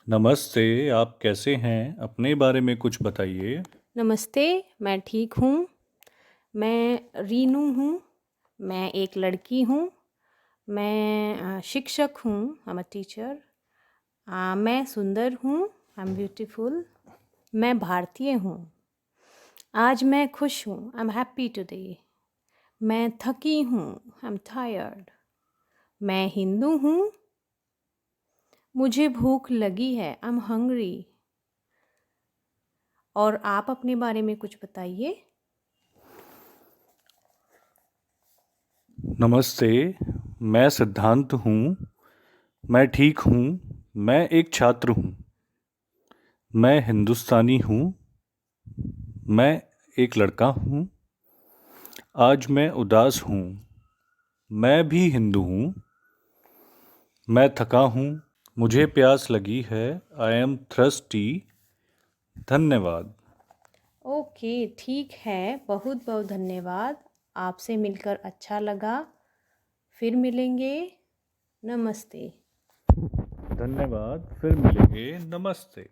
नमस्ते, आप कैसे हैं? अपने बारे में कुछ बताइए। नमस्ते, मैं ठीक हूँ। मैं रीनू हूँ। मैं एक लड़की हूँ। मैं शिक्षक हूँ। I am a teacher. मैं सुंदर हूँ। I am beautiful. मैं भारतीय हूँ। आज मैं खुश हूँ। I am happy today. मैं थकी हूँ। I am tired. मैं हिंदू हूँ। मुझे भूख लगी है। I am hungry. और आप अपने बारे में कुछ बताइए। नमस्ते, मैं सिद्धांत हूँ। मैं ठीक हूँ। मैं एक छात्र हूँ। मैं हिंदुस्तानी हूँ। मैं एक लड़का हूँ। आज मैं उदास हूँ। मैं भी हिंदू हूँ। मैं थका हूँ। मुझे प्यास लगी है। I am thirsty. धन्यवाद। ओके, ठीक है। बहुत बहुत धन्यवाद। आपसे मिलकर अच्छा लगा। फिर मिलेंगे। नमस्ते। धन्यवाद, फिर मिलेंगे। नमस्ते।